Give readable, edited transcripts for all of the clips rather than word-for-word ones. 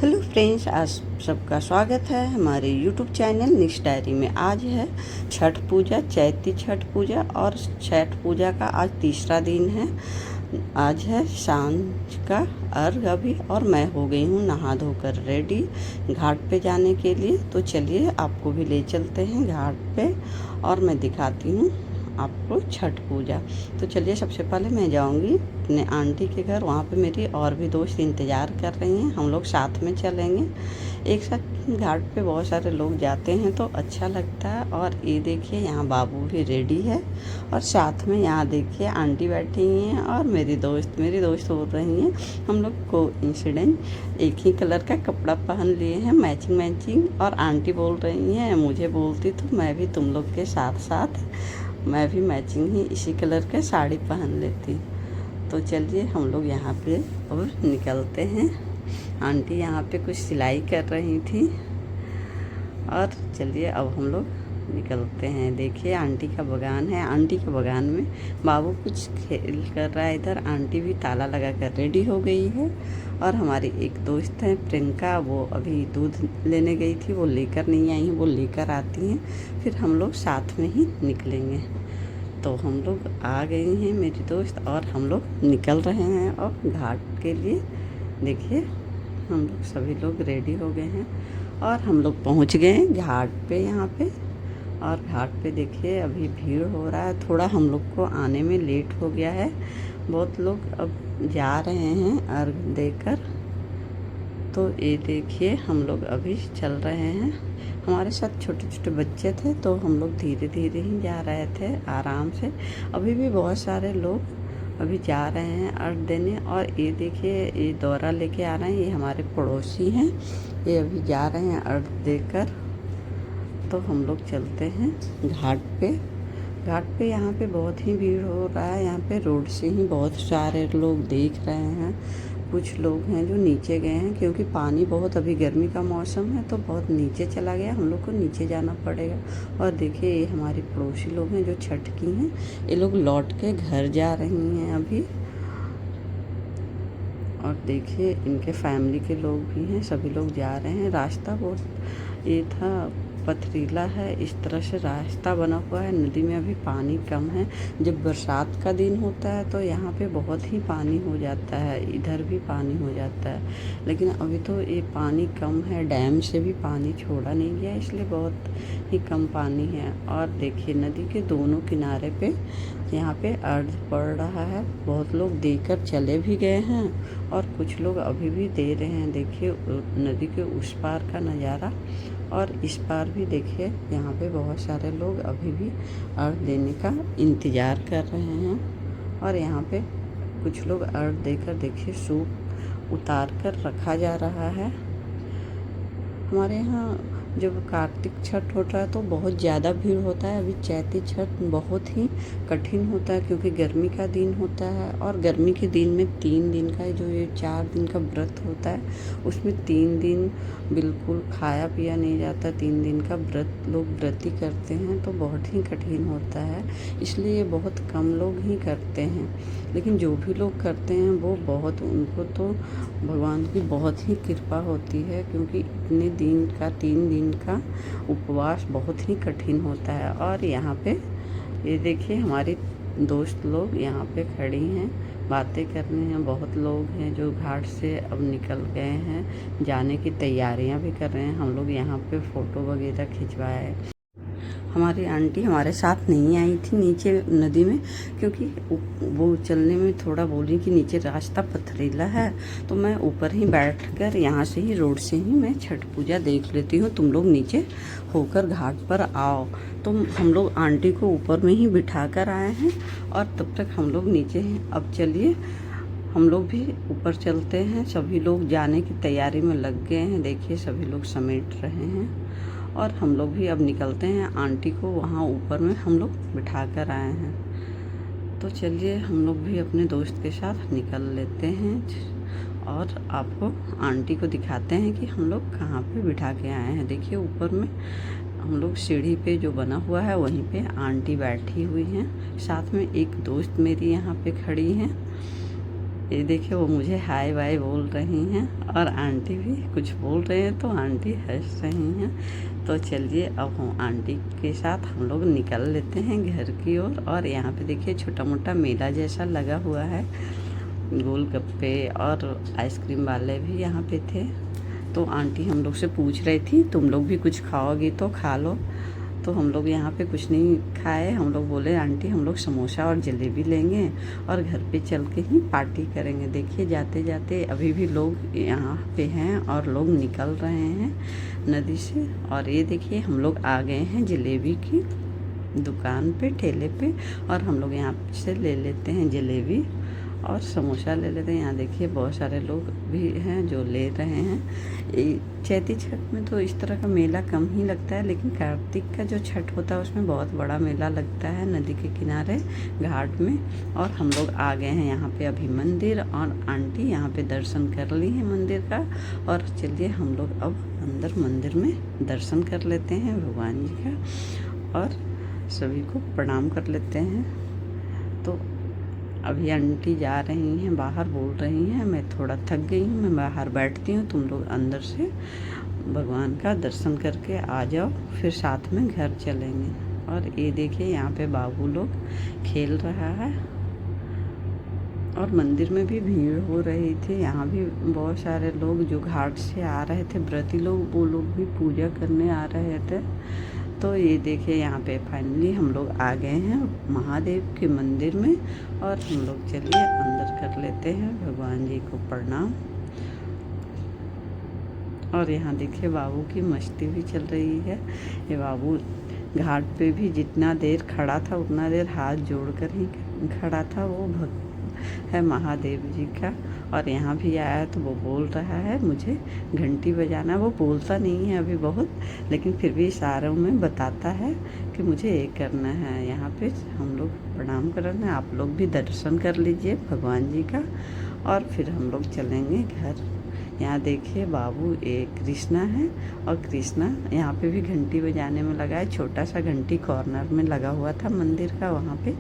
Hello friends, आज सबका स्वागत है हमारे यूट्यूब चैनल निश डायरी में। आज है छठ पूजा, चैती छठ पूजा और छठ पूजा का आज तीसरा दिन है। आज है सांझ का अर्घ अभी और मैं हो गई हूँ नहा धोकर रेडी घाट पे जाने के लिए। तो चलिए आपको भी ले चलते हैं घाट पे और मैं दिखाती हूँ आपको छठ पूजा। तो चलिए सबसे पहले मैं जाऊंगी अपने आंटी के घर, वहाँ पे मेरी और भी दोस्त इंतज़ार कर रही हैं। हम लोग साथ में चलेंगे, एक साथ घाट पे बहुत सारे लोग जाते हैं तो अच्छा लगता है। और ये देखिए यहाँ बाबू भी रेडी है और साथ में यहाँ देखिए आंटी बैठी हुई हैं और मेरी दोस्त बोल रही हैं हम लोग को इंसिडेंट एक ही कलर का कपड़ा पहन लिए हैं, मैचिंग। और आंटी बोल रही हैं मुझे बोलती तो मैं भी तुम लोग के साथ साथ मैं भी मैचिंग ही इसी कलर का साड़ी पहन लेती। तो चलिए हम लोग यहाँ पे अब निकलते हैं। आंटी यहाँ पे कुछ सिलाई कर रही थी और चलिए अब हम लोग निकलते हैं। देखिए आंटी का बगान है, आंटी के बगान में बाबू कुछ खेल कर रहा है। इधर आंटी भी ताला लगा कर रेडी हो गई है। और हमारी एक दोस्त है प्रियंका, वो अभी दूध लेने गई थी, वो लेकर नहीं आई हैं, वो लेकर आती हैं फिर हम लोग साथ में ही निकलेंगे। तो हम लोग आ गई हैं मेरी दोस्त और हम लोग निकल रहे हैं अब घाट के लिए। देखिए हम लोग सभी लोग रेडी हो गए हैं और हम लोग पहुंच गए हैं घाट पे यहाँ पे। और घाट पे देखिए अभी भीड़ हो रहा है, थोड़ा हम लोग को आने में लेट हो गया है। बहुत लोग अब जा रहे हैं अर्घ देकर। तो ये देखिए हम लोग अभी चल रहे हैं, हमारे साथ छोटे छोटे बच्चे थे तो हम लोग धीरे धीरे ही जा रहे थे आराम से। अभी भी बहुत सारे लोग अभी जा रहे हैं अर्घ देने। और ये देखिए ये दौरा लेके आ रहे हैं, ये हमारे पड़ोसी हैं, ये अभी जा रहे हैं अर्घ देकर। तो हम लोग चलते हैं घाट पे यहाँ पे बहुत ही भीड़ हो रहा है। यहाँ पे रोड से ही बहुत सारे लोग देख रहे हैं। कुछ लोग हैं जो नीचे गए हैं क्योंकि पानी बहुत, अभी गर्मी का मौसम है तो बहुत नीचे चला गया, हम लोग को नीचे जाना पड़ेगा। और देखिए ये हमारी पड़ोसी लोग हैं जो छठ की हैं, ये लोग लौट के घर जा रही हैं अभी। और देखिए इनके फैमिली के लोग भी हैं, सभी लोग जा रहे हैं। रास्ता बहुत ये था पथरीला है, इस तरह से रास्ता बना हुआ है। नदी में अभी पानी कम है। जब बरसात का दिन होता है तो यहाँ पे बहुत ही पानी हो जाता है, इधर भी पानी हो जाता है। लेकिन अभी तो ये पानी कम है, डैम से भी पानी छोड़ा नहीं गया इसलिए बहुत ही कम पानी है। और देखिए नदी के दोनों किनारे पे यहाँ पे अर्घ पड़ रहा है। बहुत लोग देकर चले भी गए हैं और कुछ लोग अभी भी दे रहे हैं। देखिए नदी के उस पार का नज़ारा और इस पार भी देखिए यहाँ पे बहुत सारे लोग अभी भी अर्घ देने का इंतज़ार कर रहे हैं। और यहाँ पे कुछ लोग अर्घ देकर देखिए सूप उतार कर रखा जा रहा है। हमारे यहाँ जब कार्तिक छठ होता है तो बहुत ज़्यादा भीड़ होता है। अभी चैती छठ बहुत ही कठिन होता है क्योंकि गर्मी का दिन होता है। और गर्मी के दिन में 3 दिन का जो ये 4 दिन का व्रत होता है उसमें 3 दिन बिल्कुल खाया पिया नहीं जाता। 3 दिन का व्रत लोग व्रती करते हैं तो बहुत ही कठिन होता है, इसलिए ये बहुत कम लोग ही करते हैं। लेकिन जो भी लोग करते हैं वो बहुत, उनको तो भगवान की बहुत ही कृपा होती है क्योंकि इतने दिन का 3 दिन का उपवास बहुत ही कठिन होता है। और यहाँ पे ये देखिए हमारी दोस्त लोग यहाँ पे खड़ी हैं, बातें कर रहे हैं। बहुत लोग हैं जो घाट से अब निकल गए हैं, जाने की तैयारियां भी कर रहे हैं। हम लोग यहाँ पे फ़ोटो वगैरह खिंचवाए। हमारी आंटी हमारे साथ नहीं आई थी नीचे नदी में क्योंकि वो चलने में थोड़ा बोली कि नीचे रास्ता पथरीला है, तो मैं ऊपर ही बैठकर यहाँ से ही रोड से ही मैं छठ पूजा देख लेती हूँ, तुम लोग नीचे होकर घाट पर आओ। तो हम लोग आंटी को ऊपर में ही बिठा कर आए हैं और तब तक हम लोग नीचे हैं। अब चलिए हम लोग भी ऊपर चलते हैं। सभी लोग जाने की तैयारी में लग गए हैं, देखिए सभी लोग समेट रहे हैं और हम लोग भी अब निकलते हैं। आंटी को वहाँ ऊपर में हम लोग बिठा कर आए हैं। तो चलिए हम लोग भी अपने दोस्त के साथ निकल लेते हैं और आपको आंटी को दिखाते हैं कि हम लोग कहाँ पे बिठा के आए हैं। देखिए ऊपर में हम लोग सीढ़ी पे जो बना हुआ है वहीं पे आंटी बैठी हुई हैं, साथ में एक दोस्त मेरी यहाँ पे खड़ी हैं। ये देखिए वो मुझे हाय बाय बोल रही हैं और आंटी भी कुछ बोल रहे हैं तो आंटी हंस रही हैं। तो चलिए अब हम आंटी के साथ हम लोग निकल लेते हैं घर की ओर। और यहाँ पे देखिए छोटा मोटा मेला जैसा लगा हुआ है, गोलगप्पे और आइसक्रीम वाले भी यहाँ पे थे। तो आंटी हम लोग से पूछ रही थी तुम लोग भी कुछ खाओगी तो खा लो। तो हम लोग यहाँ पे कुछ नहीं खाए, हम लोग बोले आंटी हम लोग समोसा और जलेबी लेंगे और घर पे चल के ही पार्टी करेंगे। देखिए जाते जाते अभी भी लोग यहाँ पे हैं और लोग निकल रहे हैं नदी से। और ये देखिए हम लोग आ गए हैं जलेबी की दुकान पे, ठेले पे, और हम लोग यहाँ से ले लेते हैं जलेबी और समोसा ले लेते हैं। यहाँ देखिए बहुत सारे लोग भी हैं जो ले रहे हैं। चैती छठ में तो इस तरह का मेला कम ही लगता है, लेकिन कार्तिक का जो छठ होता है उसमें बहुत बड़ा मेला लगता है नदी के किनारे घाट में। और हम लोग आ गए हैं यहाँ पे अभी मंदिर, और आंटी यहाँ पे दर्शन कर ली है मंदिर का। और चलिए हम लोग अब अंदर मंदिर में दर्शन कर लेते हैं भगवान जी का और सभी को प्रणाम कर लेते हैं। तो अभी आंटी जा रही हैं बाहर, बोल रही हैं मैं थोड़ा थक गई हूँ, मैं बाहर बैठती हूँ, तुम लोग अंदर से भगवान का दर्शन करके आ जाओ, फिर साथ में घर चलेंगे। और ये देखिए यहाँ पे बाबू लोग खेल रहा है और मंदिर में भी भीड़ हो रही थी। यहाँ भी बहुत सारे लोग जो घाट से आ रहे थे, व्रती लोग, वो लोग भी पूजा करने आ रहे थे। तो ये देखिए यहाँ पे फाइनली हम लोग आ गए हैं महादेव के मंदिर में। और हम लोग चलिए अंदर कर लेते हैं भगवान जी को प्रणाम। और यहाँ देखिए बाबू की मस्ती भी चल रही है। ये बाबू घाट पे भी जितना देर खड़ा था उतना देर हाथ जोड़कर ही खड़ा था। वो भक्त है महादेव जी का। और यहाँ भी आया तो वो बोल रहा है मुझे घंटी बजाना। वो बोलता नहीं है अभी बहुत, लेकिन फिर भी इशारों में बताता है कि मुझे ये करना है। यहाँ पे हम लोग प्रणाम कर रहे हैं, आप लोग भी दर्शन कर लीजिए भगवान जी का और फिर हम लोग चलेंगे घर। यहाँ देखिए बाबू एक कृष्णा है और कृष्णा यहाँ पे भी घंटी बजाने में लगा है। छोटा सा घंटी कॉर्नर में लगा हुआ था मंदिर का, वहाँ पे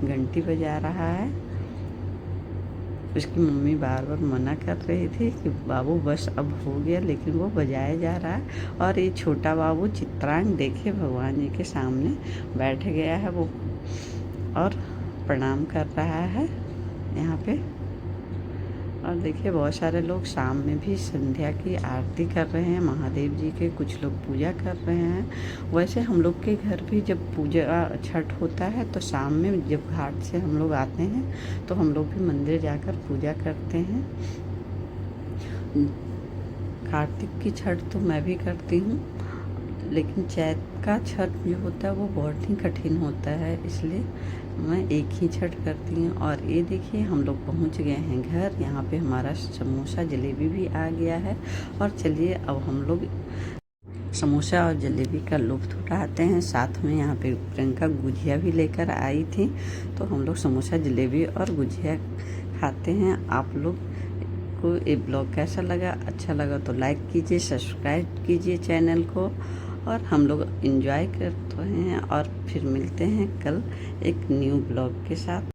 घंटी बजा रहा है। उसकी मम्मी बार बार मना कर रही थी कि बाबू बस अब हो गया, लेकिन वो बजाया जा रहा है। और ये छोटा बाबू चित्रांग देखिए भगवान जी के सामने बैठ गया है वो और प्रणाम कर रहा है यहाँ पे। और देखिए बहुत सारे लोग शाम में भी संध्या की आरती कर रहे हैं महादेव जी के, कुछ लोग पूजा कर रहे हैं। वैसे हम लोग के घर भी जब पूजा छठ होता है तो शाम में जब घाट से हम लोग आते हैं तो हम लोग भी मंदिर जाकर पूजा करते हैं। कार्तिक की छठ तो मैं भी करती हूँ, लेकिन चैत का छठ जो होता है वो बहुत ही कठिन होता है, इसलिए मैं एक ही छठ करती हूँ। और ये देखिए हम लोग पहुँच गए हैं घर। यहाँ पे हमारा समोसा जलेबी भी आ गया है। और चलिए अब हम लोग समोसा और जलेबी का लुत्फ़ उठाते हैं। साथ में यहाँ पे प्रियंका गुजिया भी लेकर आई थी, तो हम लोग समोसा जलेबी और गुजिया खाते हैं। आप लोग को ये ब्लॉग कैसा लगा? अच्छा लगा तो लाइक कीजिए, सब्सक्राइब कीजिए चैनल को। और हम लोग एंजॉय करते हैं और फिर मिलते हैं कल एक न्यू ब्लॉग के साथ।